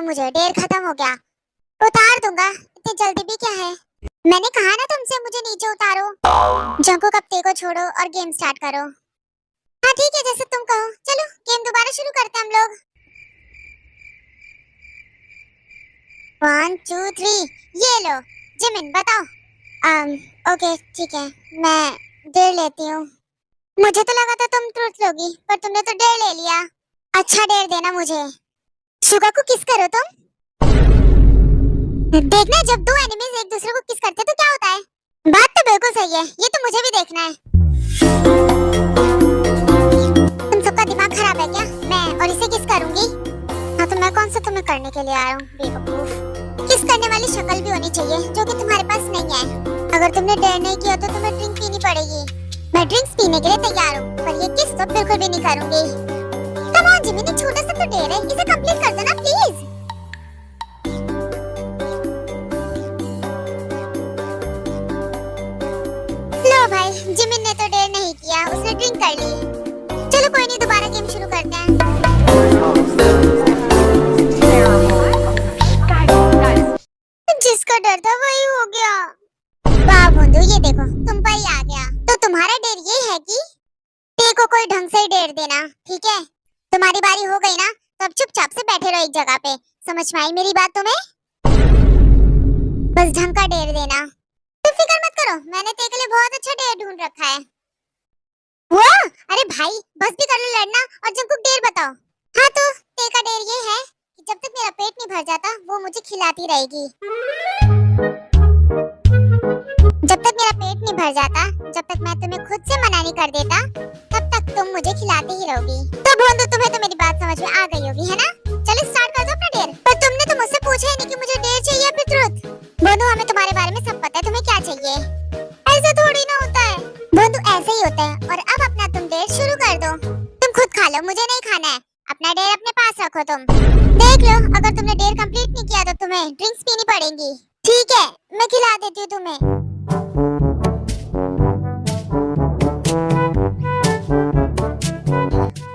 मुझे, डेढ़ खत्म हो गया। उतार दूंगा, इतनी जल्दी भी क्या है। मैंने कहा ना तुमसे मुझे नीचे उतारो। जंको कब को छोड़ो और गेम स्टार्ट करो। हाँ ठीक है, जैसे तुम कहो। चलो गेम दोबारा शुरू करते हैं हम लोग। 1 2 3 ये लो। जिमिन बताओ। ओके ठीक है, मैं डेढ़ लेती हूँ। मुझे तो लगा था तुम ट्रुथ लोगी, पर तुमने तो डेढ़ ले लिया। अच्छा डेढ़ देना मुझे। शुगा को किस करो तुम। देखना जब दो एनिमीज एक दूसरे को किस करते तो क्या होता है। बात तो बिल्कुल सही है, ये तो मुझे भी देखना है। तुम सबका दिमाग खराब है क्या? मैं और इसे किस करूंगी? हाँ तो मैं कौन सा तुम्हें करने के लिए आया हूँ बेवकूफ। किस करने वाली शक्ल भी होनी चाहिए जो कि तुम्हारे पास नहीं है। अगर तुमने डेयर नहीं किया तो तुम्हें ड्रिंक पीनी पड़ेगी। मैं ड्रिंक्स पीने के लिए तैयार हूँ, पर ये किस तो बिल्कुल भी नहीं करूंगी। कम ऑन जिमी, छोटा सा तो डेयर है, इसे कंप्लीट कर देना प्लीज। लो भाई, जिमिन ने तो डेयर नहीं किया, उसने ड्रिंक कर ली। चलो कोई नहीं, दोबारा गेम शुरू करते हैं। जिसका डर था वही हो गया। वाह बंधु, ये देखो तुम पर ही आ गया। तो तुम्हारा डेर ये है कि ते को कोई ढंग से ही डेर देना, ठीक है? तुम्हारी बारी हो गई ना, तब चुपचाप से बैठे रहो एक जगह पे। समझ में आई मेरी बात तुम्हें? बस ढंग का डेर देना। तुम फिक्र मत करो, मैंने ते के लिए बहुत अच्छा डेर ढूंढ रखा है। वो अरे भाई बस भी कर लो लड़ना और जंकुक डेर बताओ। हाँ तो ते का डेर ये है कि जब तक मेरा पेट नहीं भर जाता वो मुझे खिलाती रहेगी। जब तक मेरा पेट नहीं भर जाता, जब तक मैं तुम्हें खुद से मना नहीं कर देता, तब तक तुम मुझे खिलाती ही रहोगी। तो बोंदू तुम्हें तो मेरी बात समझ में आ गई होगी, है ना? चलो स्टार्ट कर दो अपना डेर। पर तुमने तो मुझसे पूछा ही नहीं कि मुझे डेर चाहिए या फिर ट्रुथ। बोंदू हमें तुम्हारे बारे में सब पता है, तुम्हें क्या चाहिए। ऐसा थोड़ी ना होता है बोंदू, ऐसे ही होता है। और अब अपना तुम डेर शुरू कर दो। तुम खुद खा लो, मुझे नहीं खाना है। अपना डेर अपने पास रखो तुम। देख लो, अगर तुमने डेर कंप्लीट नहीं किया तो तुम्हें ड्रिंक्स पीनी पड़ेंगी। ठीक है, मैं खिला देती हूँ तुम्हें।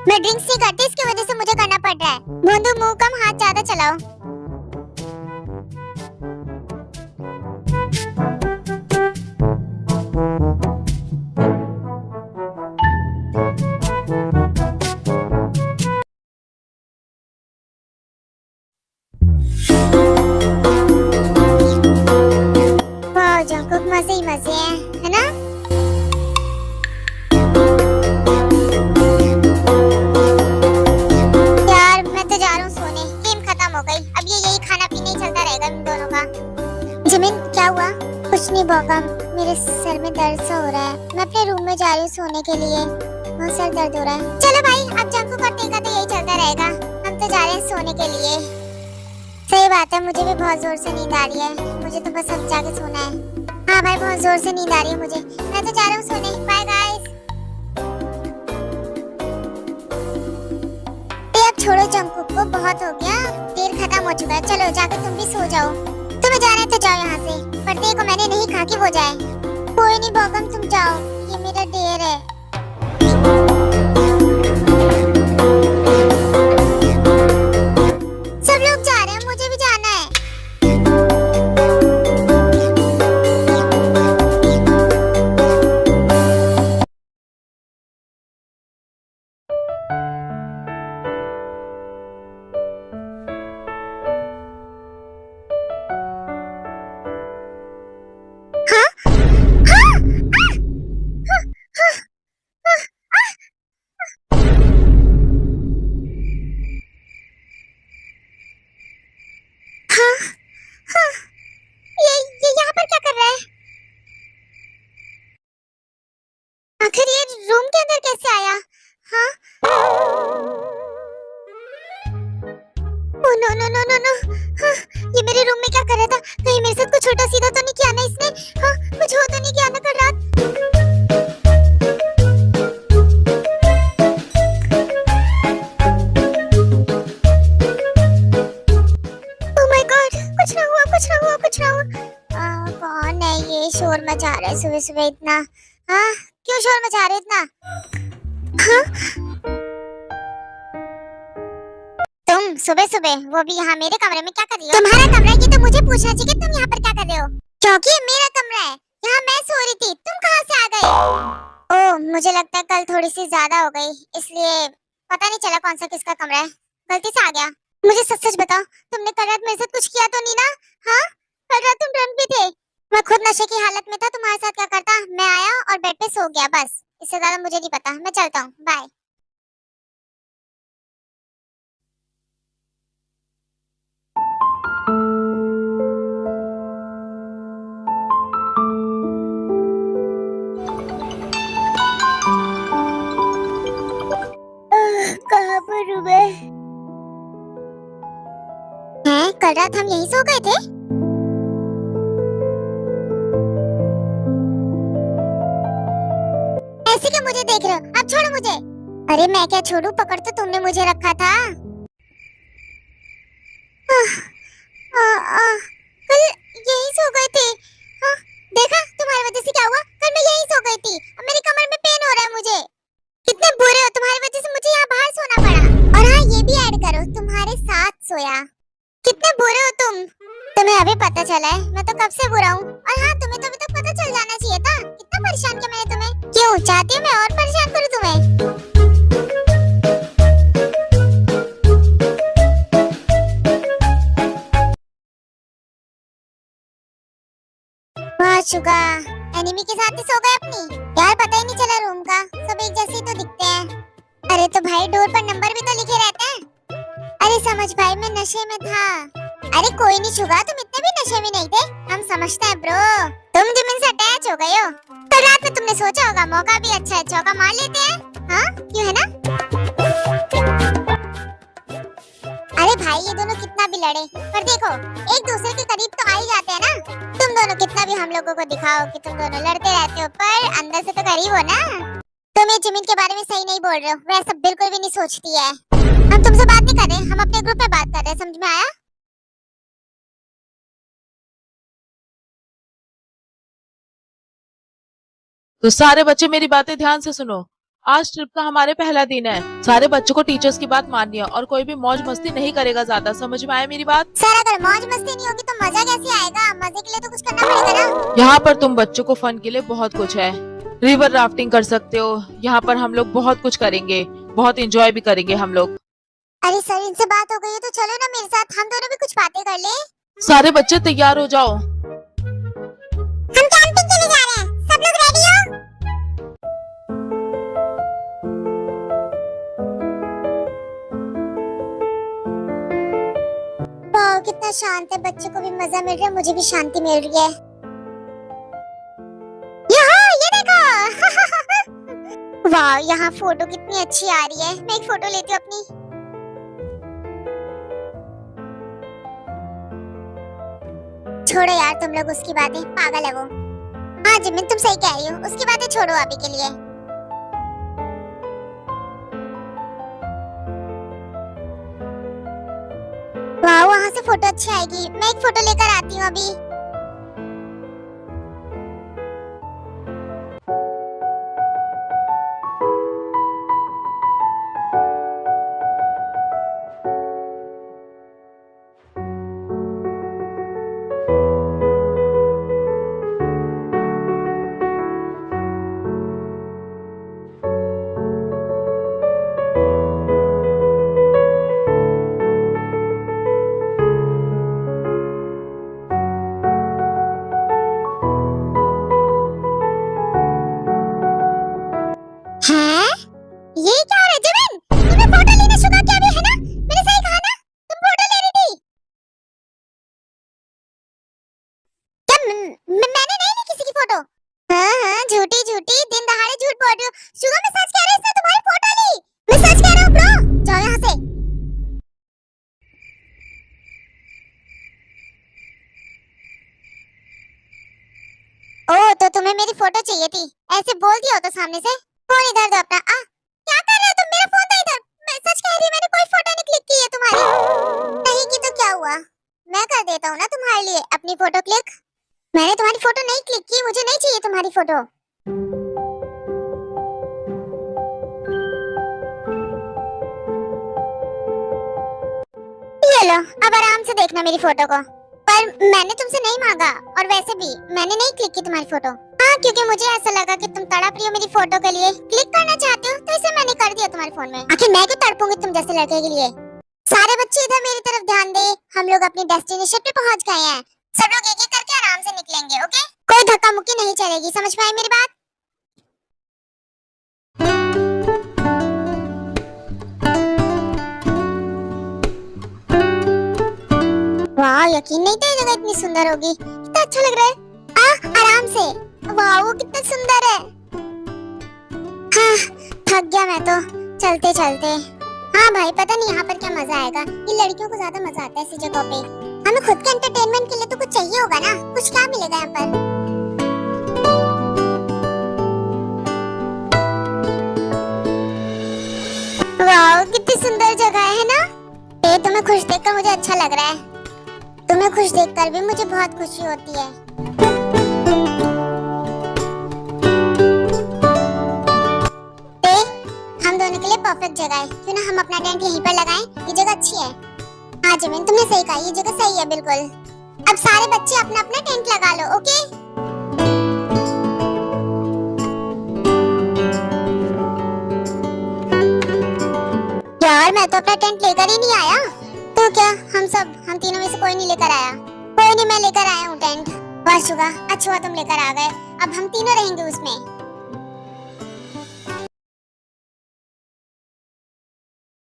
मैं ड्रिंक्स नहीं करती, इसकी वजह से मुझे करना पड़ रहा है। बोंदू मुंह कम हाथ ज्यादा चलाओ। वाह जंकुक, मजे ही मजे हैं, है ना? यार मैं तो जा रहा हूँ सोने, गेम खत्म हो गई। अब ये यही खाना पीना ही चलता रहेगा इन दोनों का। जिमिन क्या हुआ? कुछ नहीं बोगम, मेरे सर में दर्द सा हो रहा है। मैं अपने रूम में जा रही हूँ सोने के लिए, बहुत सर दर्द हो रहा है। चलो भाई, अब जंकुक और टेका तो यही चलता रहेगा, हम तो जा रहे हैं सोने के लिए। सही बात है, मुझे भी बहुत जोर से नींद आ रही है। मुझे तो बस अब जाके सोना है। हाँ भाई, बहुत जोर से नींद आ रही है मुझे। मैं तो जा रहा हूँ सोने। Bye guys. अब छोड़ो जंकुक को, बहुत हो गया, देर खत्म हो चुका है। चलो जाकर तुम भी सो जाओ। तुम्हें जाना है तो जाओ यहाँ से, पर ते को मैंने नहीं कहा कि वो जाए। कोई नहीं बोगम, तुम जाओ, ये मेरा डेर है। सब लोग जा रहे हैं, मुझे भी जाना है। हाँ? हाँ? हाँ? हाँ? ये यहाँ पर क्या कर रहा है? आखिर ये रूम के अंदर कैसे आया? हाँ? Oh no no no no no. हाँ, ये मेरे रूम में क्या कर रहा था? कहीं मेरे साथ कुछ उल्टा सीधा तो नहीं किया ना इसने? हाँ, कुछ हो तो नहीं किया ना कल रात? ओह माय गॉड, कुछ ना हुआ, कुछ ना हुआ, कुछ ना हुआ। कौन है ये शोर मचा रहा है सुबह सुबह इतना? हाँ, क्यों शोर मचा रहे इतना? हाँ? तुम तुम सुबह सुबह, वो भी यहाँ मेरे कमरे में क्या कर रही हो? तुम्हारा कमरा है, ये तो मुझे पूछना चाहिए कि तुम यहाँ पर क्या कर रहे हो, क्योंकि ये मेरा कमरा है। यहाँ मैं सो रही थी, तुम कहाँ से आ गए? ओह, मुझे लगता है कल थोड़ी सी ज्यादा हो गई, इसलिए पता नहीं चला कौन सा किसका कमरा है, गलती से आ गया। मुझे सच सच बताओ, तुमने कल रात मेरे साथ कुछ किया तो नहीं ना? हाँ, कल रात तुम ड्रंक भी थे। मैं खुद नशे की हालत में था, तुम्हारे साथ क्या करता? मैं आया और बेड पे सो गया, बस। इससे ज्यादा मुझे नहीं पता। मैं चलता हूँ, बाय। कहाँ पर हूँ मैं? हैं? कल रात हम यहीं सो गए थे? ऐसे क्यों मुझे देख रहे हो? अब छोड़ो मुझे। अरे मैं क्या छोड़ू, पकड़ तो तुमने मुझे रखा था। आह, कल यहीं सो गए थे। हाँ, देखा तुम्हारी वजह से क्या हुआ? कल मैं यहीं सो गई थी, अब मेरी कमर में पेन हो रहा है मुझे। कितने बुरे हो, तुम्हारी वजह से मुझे यहाँ बाहर सोना पड़ा। और हाँ, ये भी ऐड करो, तुम्हारे साथ सोया। कितने बुरे हो तुम। तुम्हें अभी पता चला है? मैं तो कब से बुरा हूँ। और हाँ, तुम्हें तो अभी तक पता चल जाना चाहिए था। कितना परेशान किया मैंने तुम्हें। क्यों चाहती हूँ मैं और परेशान करूँ तुम्हें? वाह शुगा, एनिमी के साथ ही सो गए अपनी। यार पता ही नहीं चला रूम का, सब एक जैसे ही तो दिखते हैं। अरे तो भाई डोर पर नंबर भी तो लिखे रहते हैं। अरे समझ भाई, मैं नशे में था। अरे कोई नहीं शुगा, तुम इतने भी नशे में नहीं थे, हम समझते हैं ब्रो। तुम जमीन से अटैच हो गए हो। तो रात में तुमने सोचा होगा मौका भी अच्छा है, चौका मार लेते हैं। हाँ क्यों, है ना? अरे भाई ये दोनों कितना भी लड़े, पर देखो एक दूसरे के करीब तो आ ही जाते हैं ना। तुम दोनों कितना भी हम लोगों को दिखाओ कि तुम दोनों लड़ते रहते हो, पर अंदर से तो करीब हो ना। तुम ये जमीन के बारे में सही नहीं बोल रहे हो, वह सब बिल्कुल भी नहीं सोचती है। हम तुमसे बात नहीं कर रहे, हम अपने ग्रुप में बात कर रहे हैं, समझ में आया? तो सारे बच्चे मेरी बातें ध्यान से सुनो। आज ट्रिप का हमारे पहला दिन है। सारे बच्चों को टीचर्स की बात माननी है और कोई भी मौज मस्ती नहीं करेगा ज्यादा। समझ में आया मेरी बात? सर अगर मौज मस्ती नहीं होगी तो मजा कैसे आएगा? मजे के लिए तो कुछ करना पड़ेगा ना। यहाँ पर तुम बच्चों को फन के लिए बहुत कुछ है। रिवर राफ्टिंग कर सकते हो। यहाँ पर हम लोग बहुत कुछ करेंगे, बहुत एंजॉय भी करेंगे हम लोग। अरे सर इनसे बात हो गई है तो चलो ना मेरे साथ, हम दोनों भी कुछ बातें कर ले। सारे बच्चे तैयार हो जाओ। हम कैंपिंग के लिए जा रहे हैं, सब लोग रेडी हो? वाह कितना शांत है, बच्चों को भी मजा मिल रहा है, मुझे भी शांति मिल रही है। यहाँ ये देखो। वाह यहाँ फोटो कितनी अच्छी आ रही है, मैं एक फोटो लेती हूँ अपनी। छोड़ो यार तुम लोग उसकी बातें, पागल है वो। हाँ जिमिन तुम सही कह रही हो, उसकी बातें छोड़ो अभी के लिए। वाह वहाँ से फोटो अच्छी आएगी, मैं एक फोटो लेकर आती हूँ अभी। हैं? ये क्या हो रहा है जिमिन? तुम्हें फोटो लेना शुरू किया भी है ना? मैंने सही कहा ना? तुम फोटो ले रही थी। क्या मैंने नहीं ली किसी की फोटो? हाँ हाँ झूठी झूठी दिन दहाड़े झूठ बोल रही हो। शुगर मैं सच कह रही हूँ, इसने तुम्हारी फोटो ली। मैं सच कह रहा हूँ ब्रो, जाओ यहाँ से। ओह तो तुम्हें मेरी फोटो चाहिए थी, ऐसे बोल दिया हो तो सामने से। फोन इधर दो अपना। आ क्या कर रहे हो तुम? मेरा फोन दो इधर। मैं सच कह रही हूँ, मैंने कोई फोटो नहीं क्लिक की है तुम्हारी। नहीं की तो क्या हुआ, मैं कर देता हूँ ना तुम्हारे लिए अपनी फोटो क्लिक। मैंने तुम्हारी फोटो नहीं क्लिक की, मुझे नहीं चाहिए तुम्हारी फोटो। चलो अब आराम से देखना मेरी फोटो को। पर मैंने तुमसे नहीं मांगा, और वैसे भी मैंने नहीं क्लिक की तुम्हारी फोटो। हाँ, क्योंकि मुझे ऐसा लगा कि तुम तड़प रही हो मेरी फोटो के लिए, क्लिक करना चाहते हो, तो इसे मैंने कर दिया तुम्हारे फोन में। आखिर मैं क्यों तड़पूंगी तुम जैसे लड़के के लिए। सारे बच्चे इधर मेरी तरफ ध्यान दे, हम लोग अपनी डेस्टिनेशन पे पहुंच गए हैं। सब लोग एक एक करके आराम से निकलेंगे, ओके? कोई धक्का मुक्की नहीं चलेगी, समझ में आई मेरी बात? वाह, यकीन नहीं था ये जगह इतनी सुंदर होगी। कितना अच्छा लग रहा है। आराम से। वाह, वो कितना सुंदर है। हाँ, थक गया मैं तो चलते चलते। हाँ भाई, पता नहीं यहाँ पर क्या मजा आएगा। इन लड़कियों को ज्यादा मजा आता है ऐसी जगह पे। हमें खुद के एंटरटेनमेंट के लिए तो कुछ चाहिए होगा ना। कुछ क्या मिलेगा यहाँ पर? वाह, कितनी सुंदर जगह है ना। ये तुम्हें खुश देखकर मुझे अच्छा लग रहा है। तुम्हें खुश देखकर भी मुझे बहुत खुशी होती है। हम दोनों के लिए परफेक्ट जगह है। क्यों ना हम अपना टेंट यहीं पर लगाएं? ये जगह अच्छी है। हाँ जमीन, तुमने सही कहा, ये जगह सही है बिल्कुल। अब सारे बच्चे अपना अपना टेंट लगा लो, ओके? यार, मैं तो अपना टेंट लेकर ही नहीं आया। तो क्या हम तीनों में से कोई नहीं लेकर आया? कोई नहीं, मैं लेकर आया हूँ टेंट। वाह शुगा, अच्छा हुआ तुम लेकर आ गए। अब हम तीनों रहेंगे उसमें।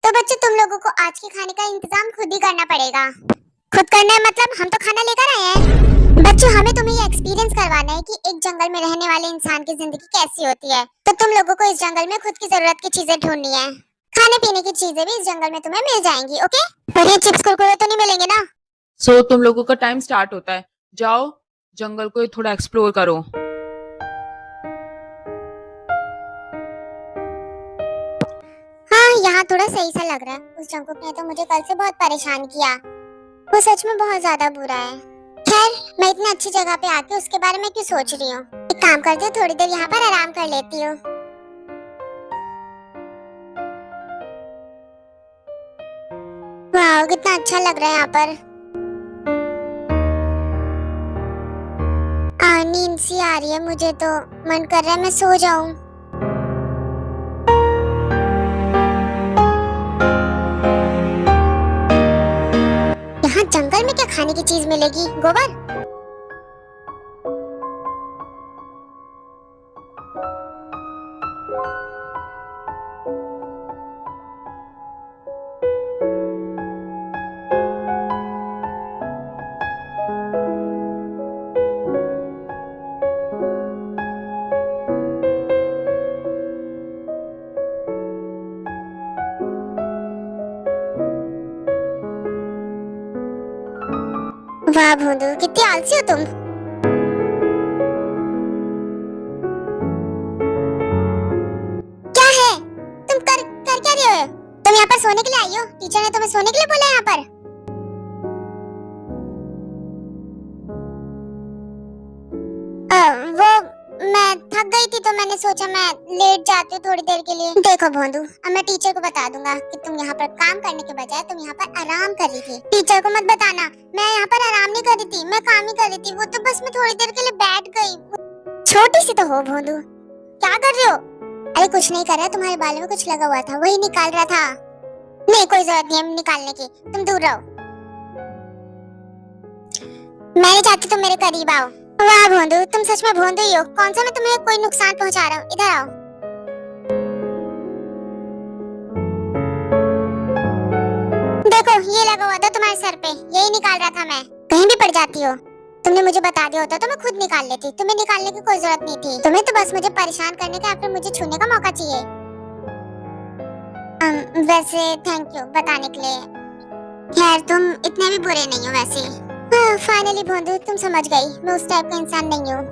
तो बच्चे, तुम लोगों को आज के खाने का इंतजाम खुद ही करना पड़ेगा। खुद करना है मतलब हम तो खाना लेकर आए हैं। बच्चों, हमें तुम्हें ये एक्सपीरियंस करवाना है कि एक जंगल में रहने वाले इंसान की जिंदगी कैसी होती है। तो तुम लोगों को इस जंगल में खुद की जरूरत की चीजें ढूंढनी है। खाने पीने की चीजें भी इस जंगल में तुम्हें मिल जाएंगी, ओके? पर ये चिप्स कुरकुरे तो नहीं मिलेंगे ना? सो तुम लोगों का टाइम स्टार्ट होता है। जाओ, जंगल को थोड़ा एक्सप्लोर करो। हाँ, यहाँ थोड़ा सही सा लग रहा है। उस जंगल ने तो मुझे कल से बहुत परेशान किया। वो सच में बहुत ज्यादा बुरा है। खैर, मैं इतनी अच्छी जगह पे आके उसके बारे में क्यों सोच रही हूँ। एक काम करती हूँ, थोड़ी देर यहाँ पर आराम कर लेती हूँ। वाह, कितना अच्छा लग रहा है यहाँ पर। नींद सी आ रही है मुझे तो। मन कर रहा है मैं सो जाऊं। यहाँ जंगल में क्या खाने की चीज मिलेगी? गोबर? वाह भोंदू, कितनी आलसी हो तुम। क्या है? तुम कर क्या रही हो? तुम यहाँ पर सोने के लिए आई हो? टीचर ने तुम्हें सोने के लिए बोला यहाँ पर? वो मैं थक गई थी तो मैंने सोचा मैं लेट जाती हूँ थोड़ी देर के लिए। देखो भोंदू, अब मैं टीचर को बता दूंगा कि तुम यहाँ पर काम करने के बजाय तुम यहाँ पर आराम कर रही थी। टीचर को मत बताना मैं यहाँ पर आराम नहीं कर रही थी, मैं काम ही कर रही थी। वो तो बस मैं थोड़ी देर के लिए बैठ गई। छोटी सी तो हो भोंदू, क्या कर रहे हो? अरे कुछ नहीं कर रहा, तुम्हारे बालों में कुछ लगा हुआ था, वही निकाल रहा था। नहीं, कोई जरूरत नहीं है निकालने की, तुम दूर रहो। मैं नहीं चाहती तुम मेरे करीब आओ। वाह भोंदू, तुम सच में भोंदू ही हो। कौन सा मैं तुम्हें कोई नुकसान पहुंचा रहा हूँ? इधर आओ। देखो, ये लगा हुआ था तुम्हारे सर पे, यही निकाल रहा था मैं। कहीं भी पड़ जाती हो। तुमने मुझे बता दिया होता तो मैं खुद निकाल लेती। तुम्हें निकालने की कोई जरूरत नहीं थी। तुम्हें तो बस मुझे परेशान करने का या फिर मुझे छूने का मौका चाहिए। वैसे थैंक यू बताने के लिए। खैर, तुम इतने भी बुरे नहीं हो वैसे। फाइनली भोंदू, तुम समझ गई मैं उस टाइप का इंसान नहीं हूँ।